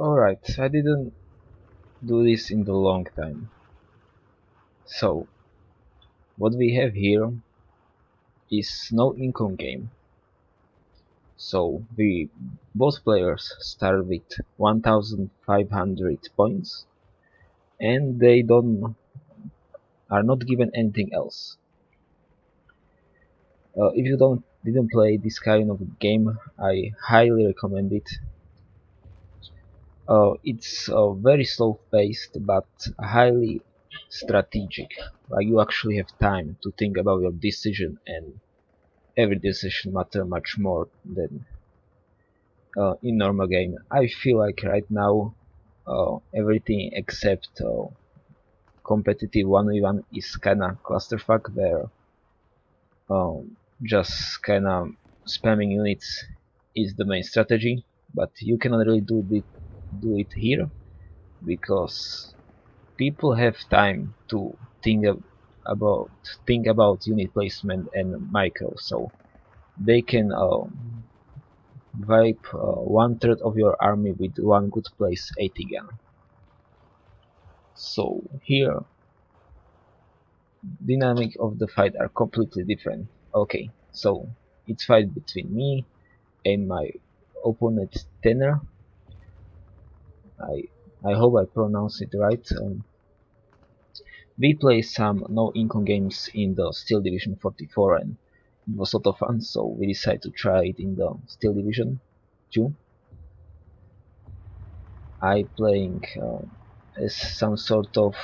Alright, I didn't do this in the long time. So, what we have here is no income game. So, we both players start with 1500 points and they don't are not given anything else. If you didn't play this kind of game, I highly recommend it. It's very slow paced but highly strategic. Like you actually have time to think about your decision, and every decision matter much more than in normal game. I feel like right now everything except competitive 1v1 is kinda clusterfuck where just kinda spamming units is the main strategy, but you cannot really do it here because people have time to think about unit placement and micro, so they can wipe one-third of your army with one good place 80 gun. So here dynamic of the fight are completely different. Okay, so it's fight between me and my opponent Tenor. I I hope I pronounce it right. We play some no income games in the Steel Division 44 and it was a lot of fun, so we decided to try it in the Steel Division 2. I playing as some sort of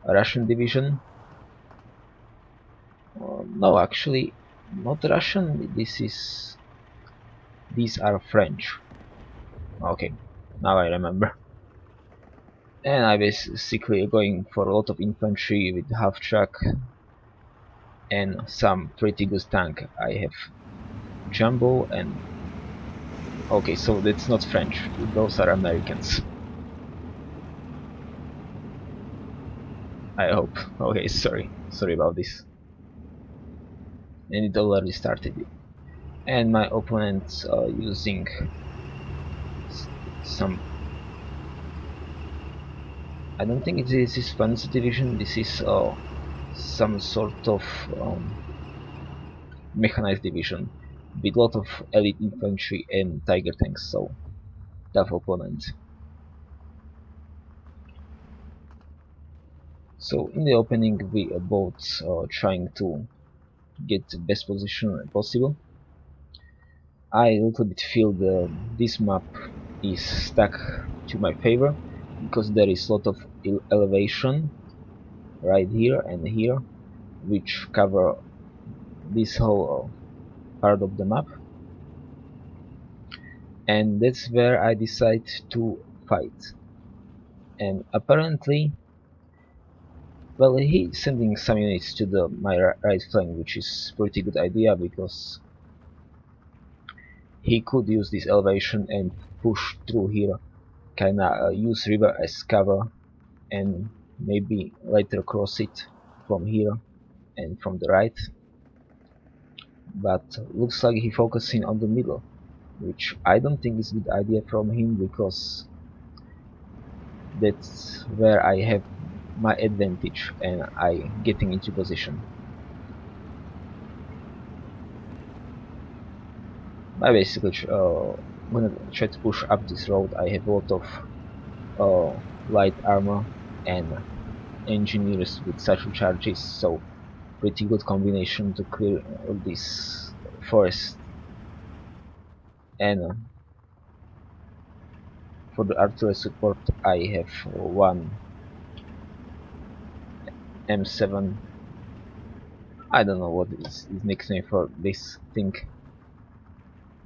Russian division. No, actually, not Russian. These are French. Okay, now I remember. And I basically going for a lot of infantry with half track and some pretty good tank. I have Jumbo and okay, so that's not French. Those are Americans. I hope. Okay, sorry about this. And it already started. And my opponent's using some. I don't think this is Fantasy Division. This is some sort of mechanized division with a lot of elite infantry and tiger tanks. So tough opponent. So in the opening we are both trying to get the best position possible. I a little bit feel this map is stuck to my favor because there is a lot of elevation right here and here which cover this whole part of the map, and that's where I decide to fight. And apparently, well, he's sending some units to my right flank, which is pretty good idea because he could use this elevation and push through here, kinda use river as cover and maybe later cross it from here and from the right. But looks like he focusing on the middle, which I don't think is a good idea from him because that's where I have my advantage and I getting into position. I basically gonna try to push up this road. I have a lot of light armor and engineers with satchel charges, so pretty good combination to clear all this forest. And for the artillery support I have one M7. I don't know what is his nickname for this thing.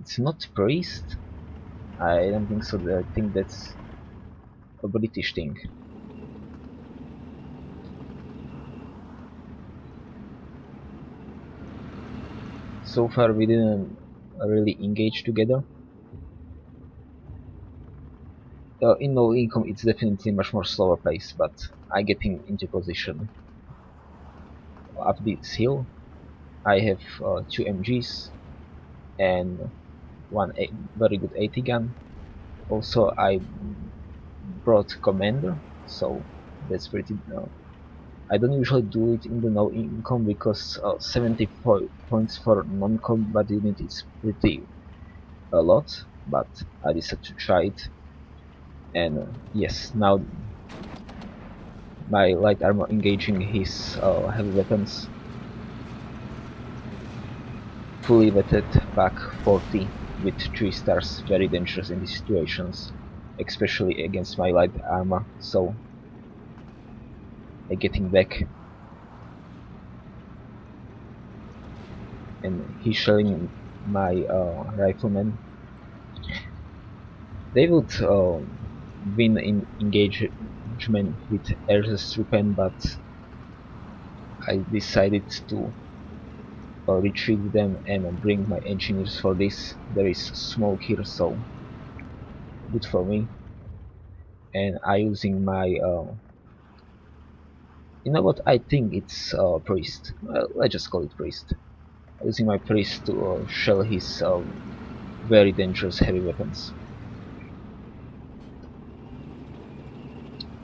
It's not priest. I don't think so. I think that's a British thing. So far we didn't really engage together. In no income it's definitely much more slower pace, but I getting into position. Up this hill I have two MGs and one very good AT gun. Also, I brought commander, so that's pretty. I don't usually do it in the no income because 74 points for non-combat unit is pretty a lot, but I decided to try it. And yes, now my light armor engaging his heavy weapons. Fully vetted back 40 with 3 stars, very dangerous in these situations, especially against my light armor, so getting back and he's shelling my riflemen. They would win in engagement with airstrip, but I decided to retreat them and bring my engineers for this. There is smoke here, so good for me. And I using my you know what? I think it's priest. Let's just call it priest. Using my priest to shell his very dangerous heavy weapons,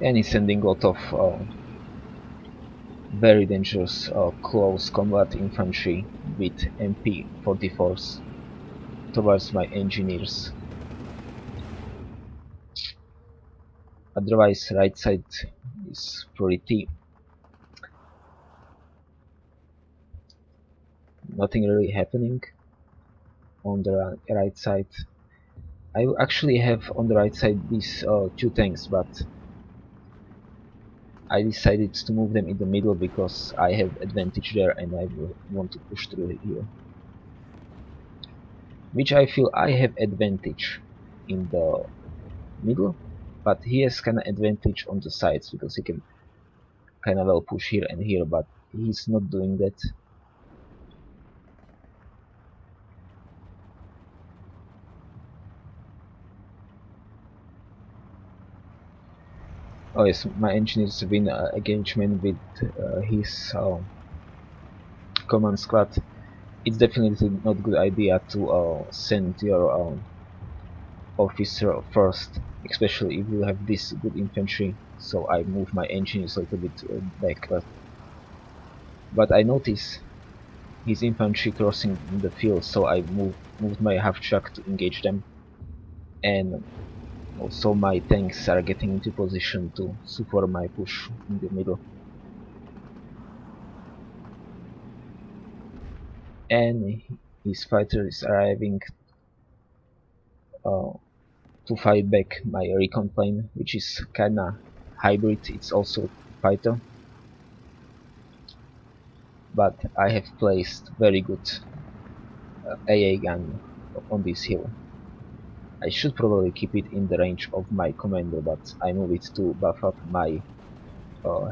and he's sending a lot of very dangerous close combat infantry with MP-44s towards my engineers. Otherwise, right side is pretty nothing really happening on the right side. I actually have on the right side these 2 tanks, but I decided to move them in the middle because I have advantage there and I want to push through here. Which I feel I have advantage in the middle, but he has kinda advantage on the sides because he can kinda well push here and here, but he's not doing that. Oh yes, my engineers win engagement with his command squad. It's definitely not good idea to send your officer first, especially if you have this good infantry. So I move my engineers a little bit back, but I notice his infantry crossing the field, so I moved my half track to engage them, and also my tanks are getting into position to support my push in the middle. And his fighter is arriving uh, to fight back my recon plane, which is kinda hybrid. It's also fighter, but I have placed very good AA gun on this hill. I should probably keep it in the range of my commander, but I move it to buff up my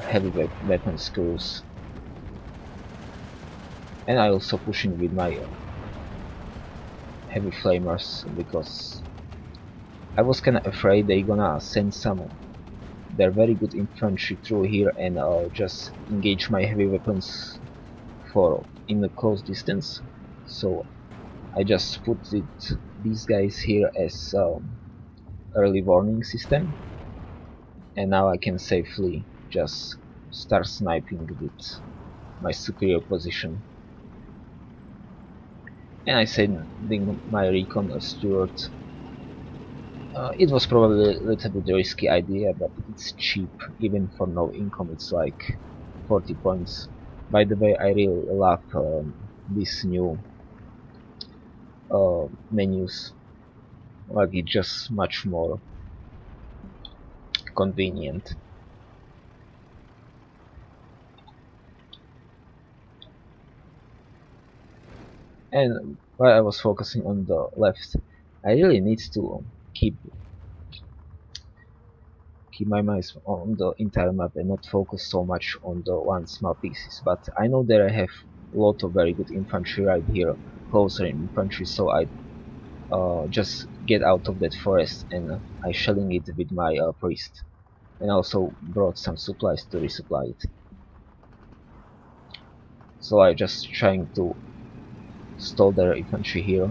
heavy weapon skills. And I also pushing with my heavy flamers because I was kinda afraid they gonna send some their very good infantry through here and just engage my heavy weapons for in a close distance. So I just put these guys here as early warning system, and now I can safely just start sniping with my superior position. And I sending my recon steward. It was probably a little bit risky idea, but it's cheap. Even for no income, it's like 40 points. By the way, I really love these new menus. Like it's just much more convenient. And while I was focusing on the left, I really need to keep my mind on the entire map and not focus so much on the one small pieces. But I know that I have a lot of very good infantry right here, closer infantry, so I just get out of that forest and I shelling it with my priest. And also brought some supplies to resupply it. So I just trying to stall their infantry here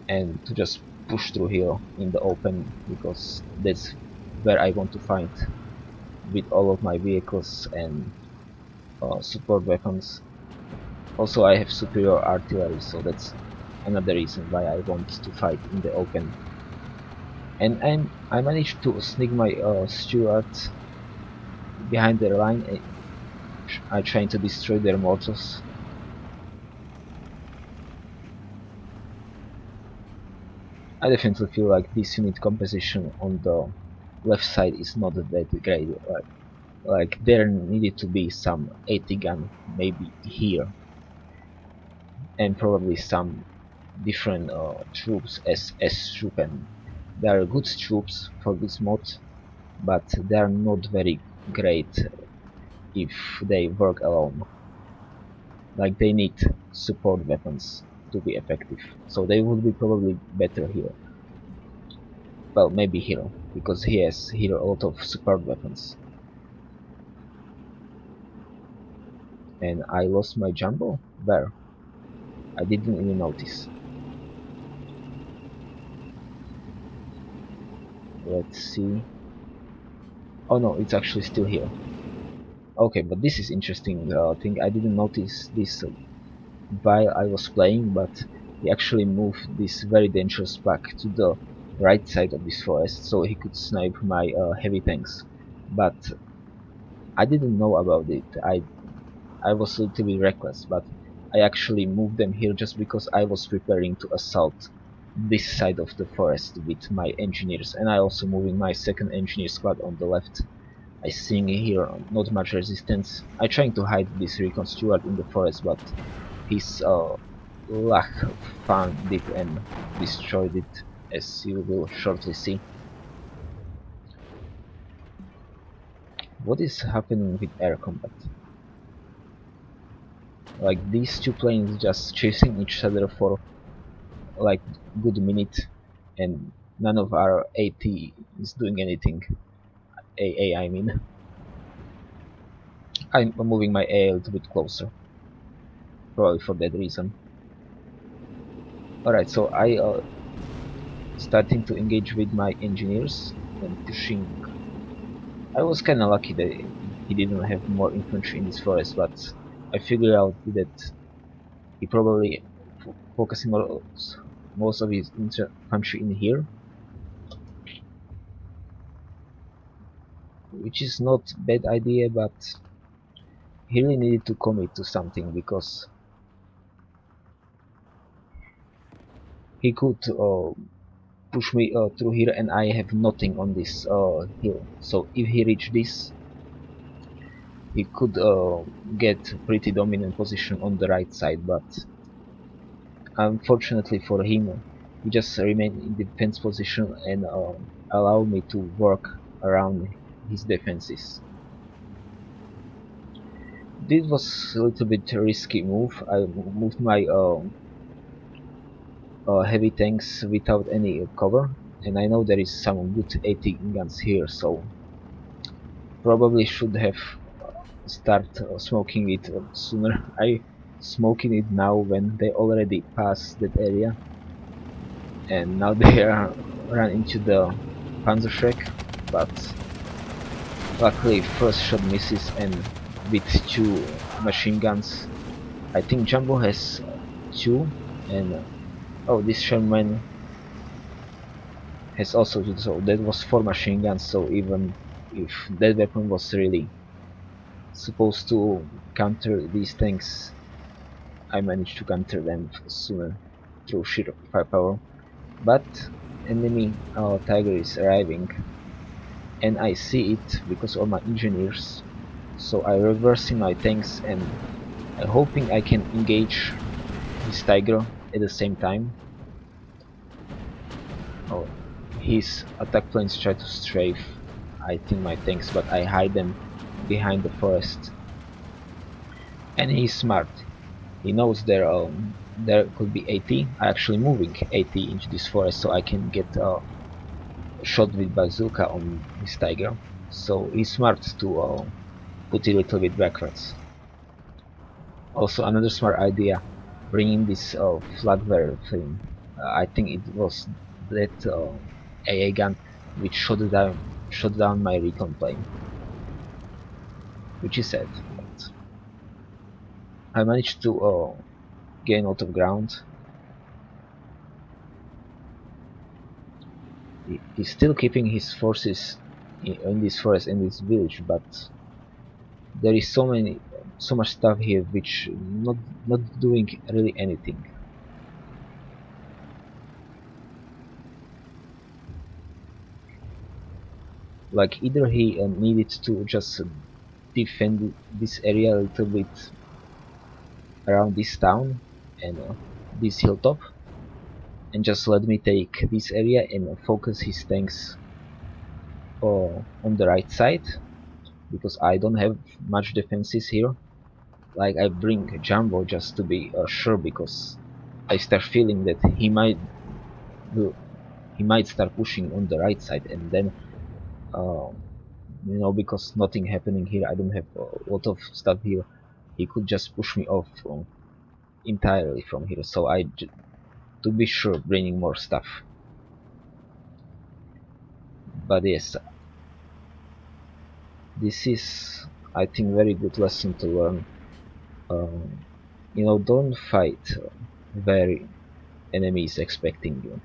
and to just push through here in the open, because that's where I want to find with all of my vehicles and support weapons. Also, I have superior artillery, so that's another reason why I want to fight in the open. And I managed to sneak my Stuart behind their line. I trying to destroy their mortars. I definitely feel like this unit composition on the left side is not that great. Like there needed to be some 80 gun maybe here, and probably some different troops as troop, and they are good troops for this mod, but they are not very great if they work alone. Like they need support weapons to be effective, so they would be probably better here. Well, maybe Hero, because he has here a lot of support weapons. And I lost my Jumbo? Where? I didn't even notice. Let's see. Oh no, it's actually still here. Okay, but this is interesting thing. I didn't notice this while I was playing, but he actually moved this very dangerous pack to the right side of this forest, so he could snipe my heavy tanks. But I didn't know about it. I was a little bit reckless, but I actually moved them here just because I was preparing to assault this side of the forest with my engineers, and I also moving my second engineer squad on the left. I seeing here not much resistance. I trying to hide this recon steward in the forest, but his luck found it and destroyed it, as you will shortly see. What is happening with air combat? Like these two planes just chasing each other for like good minute, and none of our AT is doing anything. AA, I mean. I'm moving my A a little bit closer, probably for that reason. Alright, so I starting to engage with my engineers and pushing. I was kinda lucky that he didn't have more infantry in this forest, but I figured out that he probably focusing most of his infantry in here, which is not bad idea, but he really needed to commit to something, because he could push me through here and I have nothing on this hill. So if he reached this, he could get pretty dominant position on the right side, but unfortunately for him, he just remained in defense position and allowed me to work around his defenses. This was a little bit risky move. I moved my heavy tanks without any cover, and I know there is some good 80 guns here, so probably should have start smoking it sooner. I smoking it now when they already passed that area, and now they are run into the Panzerschreck, but luckily first shot misses, and with two machine guns. I think Jumbo has two, and oh, this Sherman has also two, so that was four machine guns. So even if that weapon was really supposed to counter these tanks, I managed to counter them sooner through sheer firepower. But enemy tiger is arriving, and I see it because of my engineers. So I reversing my tanks, and I'm hoping I can engage this tiger at the same time. Oh, his attack planes try to strafe, I think, my tanks, but I hide them behind the forest. And he's smart. He knows there could be AT. I'm actually moving AT into this forest so I can get shot with bazooka on this tiger. So he's smart to put it a little bit backwards. Also, another smart idea, bringing this flag bearer thing. I think it was that AA gun which shot down my recon plane, which is sad. But I managed to gain out of ground. He's still keeping his forces in this forest and this village, but there is so much stuff here which not doing really anything. Like either he needed to just defend this area a little bit around this town and this hilltop, and just let me take this area and focus his tanks on the right side, because I don't have much defenses here. Like I bring Jumbo just to be sure, because I start feeling that do, he might start pushing on the right side, and then uh, because nothing happening here, I don't have a lot of stuff here. He could just push me off entirely from here. So to be sure, bringing more stuff. But yes, this is, I think, very good lesson to learn. Don't fight where enemy is expecting you.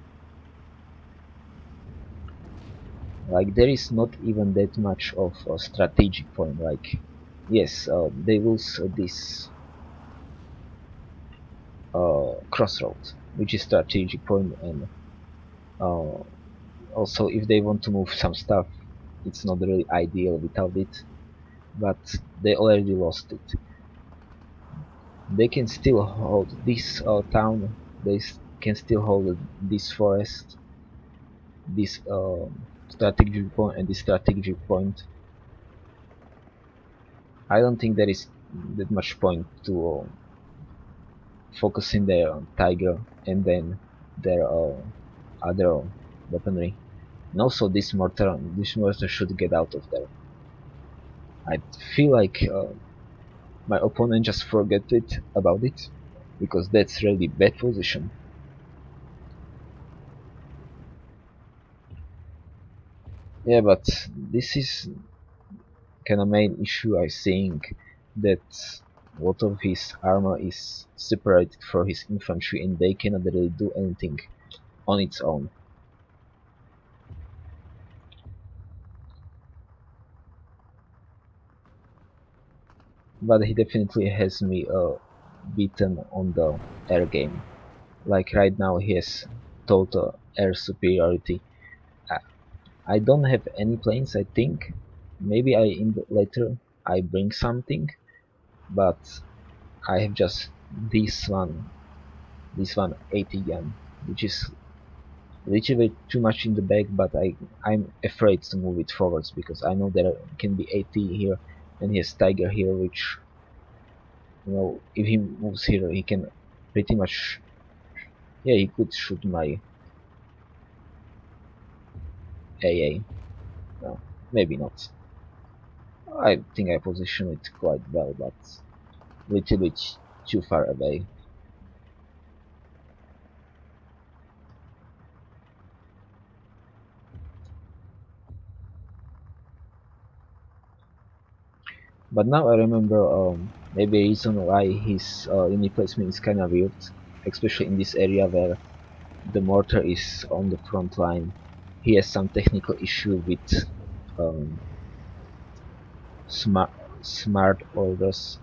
Like there is not even that much of a strategic point. Like yes, they lose this crossroad, which is strategic point, and uh, also if they want to move some stuff, it's not really ideal without it. But they already lost it. They can still hold this town. They can still hold this forest, this strategic point, and this strategic point. I don't think there is that much point to focusing their tiger and then their other weaponry. And also this mortar should get out of there. I feel like my opponent just forget it about it, because that's really bad position. Yeah, but this is kind of main issue. I think that a lot of his armor is separated for his infantry, and they cannot really do anything on its own. But he definitely has me beaten on the air game. Like right now he has total air superiority. I, I don't have any planes, I think. Maybe later I bring something, but I have just this one 80 gun, which is a little bit too much in the back, but I'm afraid to move it forwards, because I know there can be 80 here, and he has Tiger here, which, if he moves here, he can pretty much, yeah, he could shoot my AA. No, maybe not. I think I position it quite well, but a little bit too far away. But now I remember maybe a reason why his unit placement is kinda weird, especially in this area where the mortar is on the front line. He has some technical issue with um, smart orders,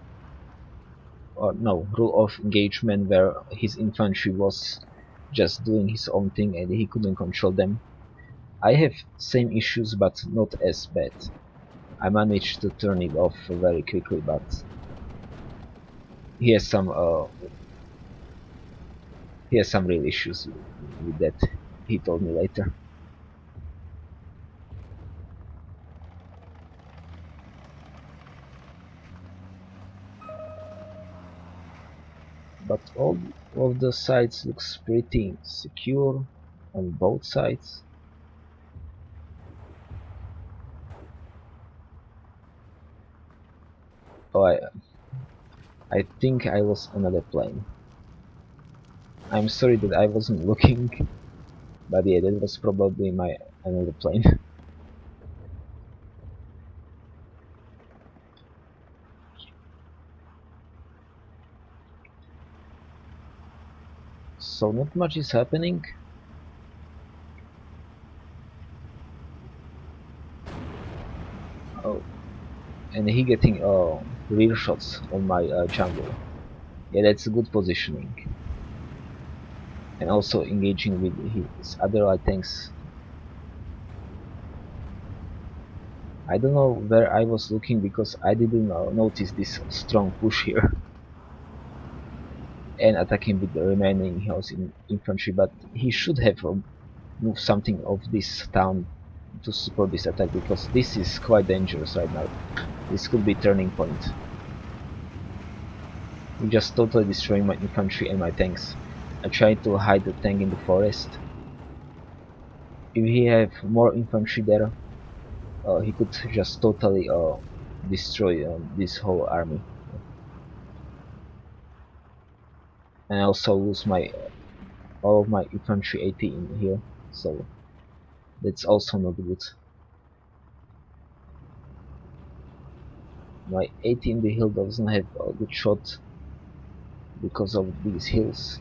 or no, rule of engagement, where his infantry was just doing his own thing and he couldn't control them. I have same issues, but not as bad. I managed to turn it off very quickly, but he has some uh, he has some real issues with that. He told me later. But all of the sides looks pretty secure on both sides. Oh, I think I lost another plane. I'm sorry that I wasn't looking, But yeah, that was probably my another plane. So not much is happening. Oh, and he getting rear shots on my jungle. Yeah, that's a good positioning. And also engaging with his other light tanks. I don't know where I was looking because I didn't notice this strong push here and attacking with the remaining house in infantry, but he should have moved something of this town to support this attack because this is quite dangerous right now. This could be turning point. He just totally destroying my infantry and my tanks. I tried to hide the tank in the forest. If he have more infantry there, he could just totally destroy this whole army. And I also lose my all of my infantry 80 in here, so that's also not good. My 80 in the hill doesn't have a good shot because of these hills,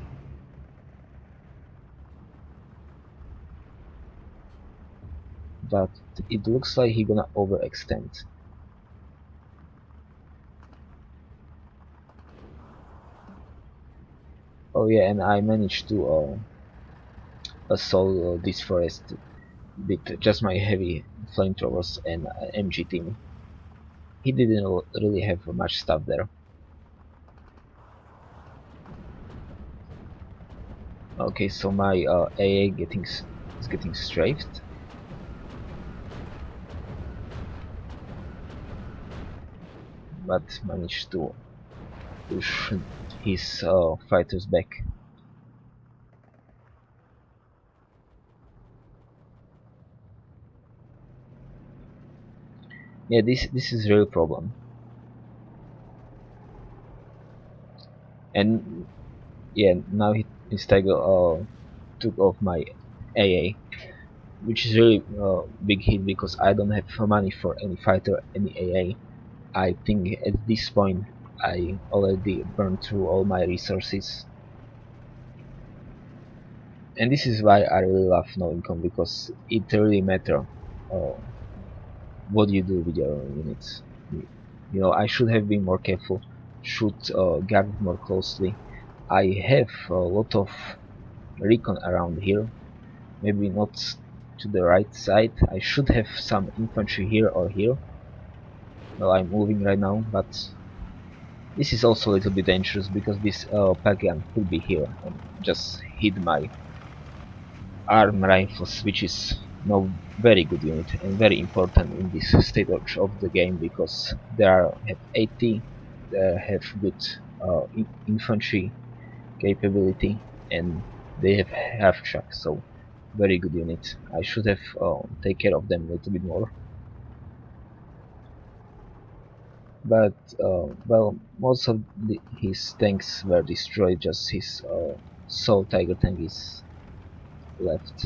but it looks like he gonna overextend. Oh yeah, and I managed to assault this forest with just my heavy flamethrowers and MG team. He didn't really have much stuff there. Okay, so my AA is getting strafed, but managed to push his fighters back. Yeah, this is real problem. And yeah, now his tiger took off my AA, which is really big hit because I don't have money for any fighter, any AA. I think at this point I already burned through all my resources, and this is why I really love no income because it really matter uh, what you do with your units. I should have been more careful, should guard more closely. I have a lot of recon around here, maybe not to the right side. I should have some infantry here or here while I'm moving right now, but this is also a little bit dangerous because this Pagan could be here and just hit my arm rifles, which is no very good unit and very important in this stage of the game because they have 80, they have good infantry capability, and they have half track, so very good unit. I should have take care of them a little bit more. But well, most of his tanks were destroyed. Just his Soul Tiger tank is left,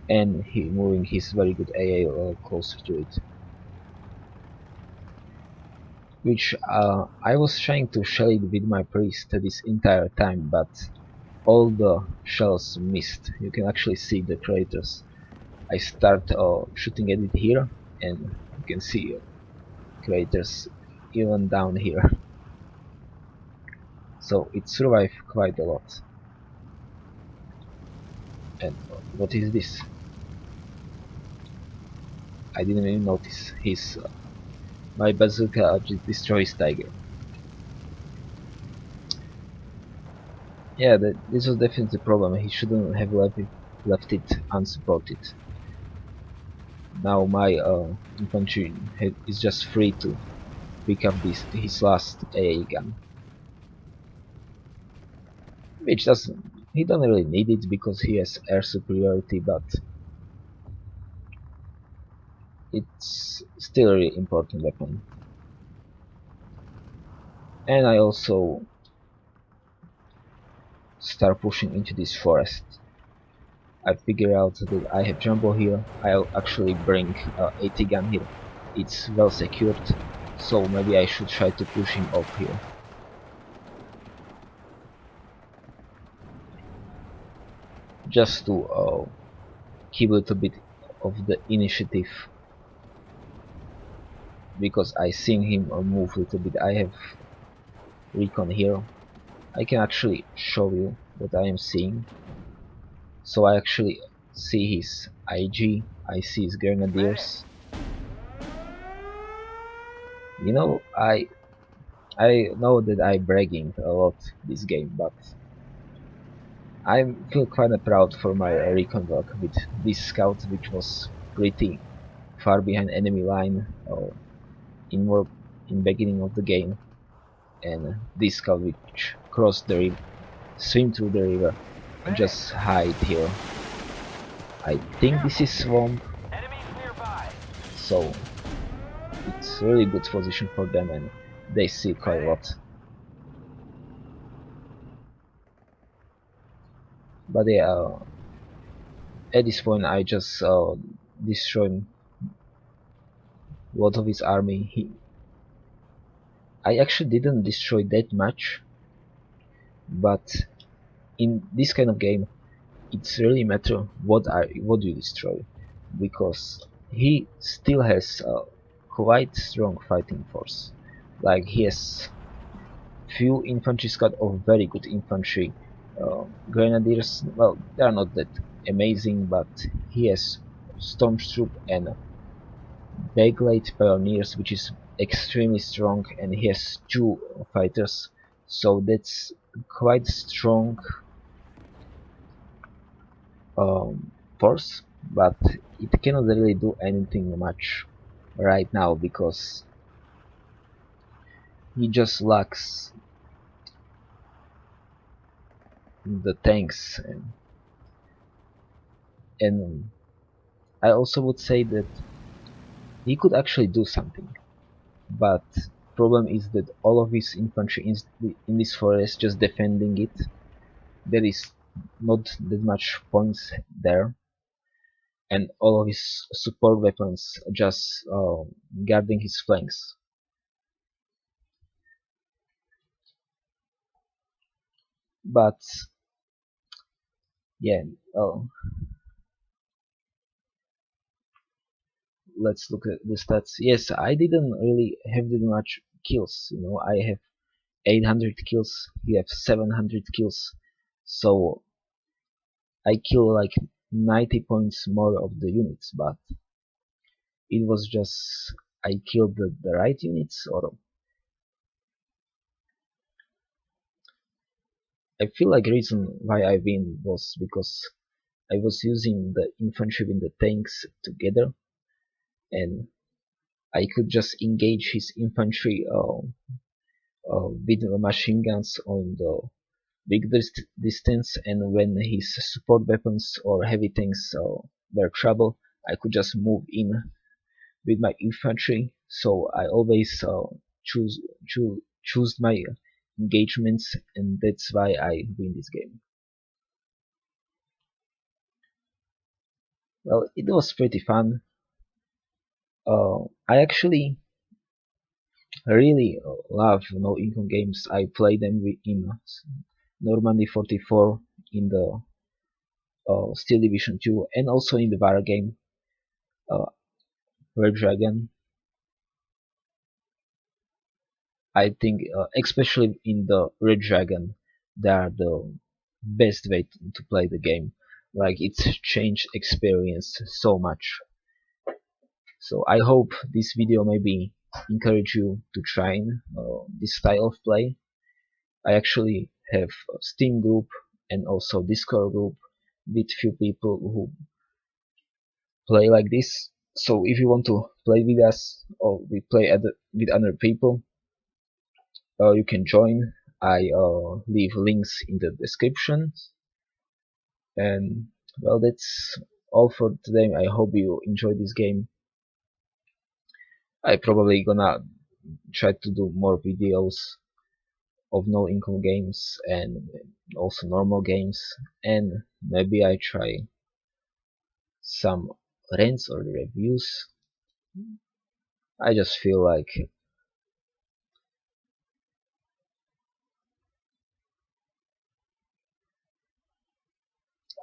and he moving his very good AA closer to it. Which I was trying to shell it with my priest this entire time, but all the shells missed. You can actually see the craters. I start shooting at it here, and you can see craters even down here. So it survived quite a lot. And what is this? I didn't even notice. My bazooka just destroys Tiger. Yeah, this was definitely a problem. He shouldn't have left it unsupported. Now my infantry is just free to pick up his last AA gun, which doesn't he doesn't really need it because he has air superiority, but it's still a really important weapon. And I also start pushing into this forest. I figure out that I have jumbo here. I'll actually bring AT gun here. It's well secured, so maybe I should try to push him up here. Just to keep a little bit of the initiative, because I seen him move a little bit. I have recon here. I can actually show you what I am seeing. So I actually see his IG, I see his grenadiers. You know, I know that I'm bragging a lot this game, but I feel kinda proud for my recon work with this scout, which was pretty far behind enemy line in more in beginning of the game, and this scout which crossed the river, swim through the river, and just hide here. I think this is swamp, so it's really good position for them, and they see quite a lot. But yeah, at this point I just destroyed a lot of his army. I actually didn't destroy that much, but in this kind of game it's really matter what you destroy, because he still has a quite strong fighting force. Like he has few infantry squad of very good infantry. Grenadiers, well, they are not that amazing, but he has Stormtroop and Baglade Pioneers, which is extremely strong, and he has two fighters, so that's quite strong force, but it cannot really do anything much right now because he just lacks the tanks, and I also would say that he could actually do something, but problem is that all of his infantry in this forest just defending it. There is not that much points there, and all of his support weapons just guarding his flanks. But yeah, well, let's look at the stats. Yes, I didn't really have that much kills. You know, I have 800 kills. He have 700 kills. So I kill like 90 points more of the units, but it was just I killed the right units, or I feel like reason why I win was because I was using the infantry with the tanks together, and I could just engage his infantry with the machine guns on the big distance, and when his support weapons or heavy tanks were trouble, I could just move in with my infantry. So I always choose my engagements, and that's why I win this game. Well, it was pretty fun. I actually really love no income games. I play them in Normandy 44, in the Steel Division 2, and also in the Var game, uh, Red Dragon. I think, especially in the Red Dragon, they are the best way to play the game. Like it's changed experience so much. So I hope this video maybe encourage you to try this style of play. I actually have a Steam group and also Discord group with few people who play like this. So if you want to play with us, or we play with other people, you can join. I leave links in the description. And well, that's all for today. I hope you enjoy this game. I probably gonna try to do more videos of no income games and also normal games, and maybe I try some rents or reviews. I just feel like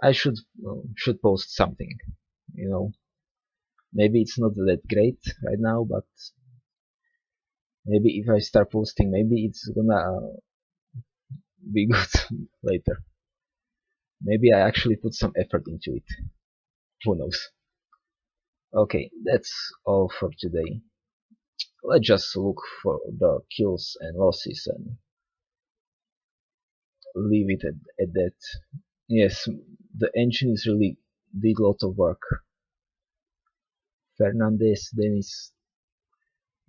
I should post something, you know. Maybe it's not that great right now, but maybe if I start posting, maybe it's gonna be good later. Maybe I actually put some effort into it. Who knows? Okay, that's all for today. Let's just look for the kills and losses and leave it at that. Yes, the engine is really did a lot of work. Fernandez, Dennis,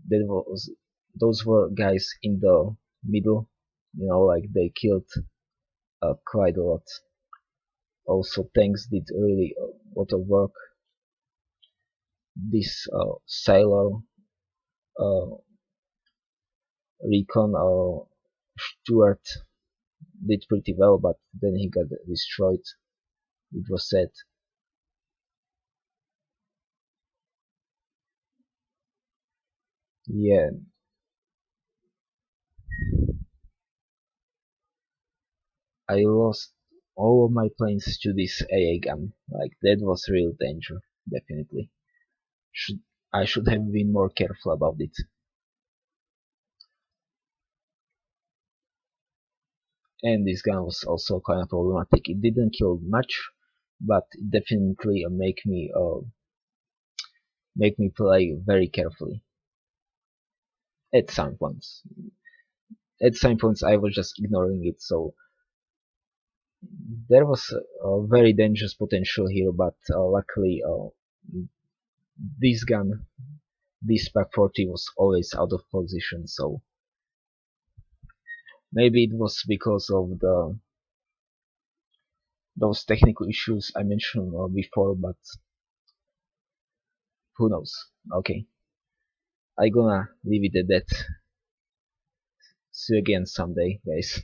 there was those were guys in the middle. Like they killed quite a lot. Also, tanks did really a lot of work. This sailor uh, recon Stuart did pretty well, but then he got destroyed. It was sad. Yeah, I lost all of my planes to this AA gun. Like that was real danger, definitely. Should I should have been more careful about it. And this gun was also kind of problematic. It didn't kill much, but it definitely make me play very carefully at some points. At some points, I was just ignoring it, so there was a very dangerous potential here. But luckily, this gun, this Pack 40, was always out of position. So maybe it was because of the those technical issues I mentioned before, but who knows? Okay, I gonna leave it at that. See you again someday, guys.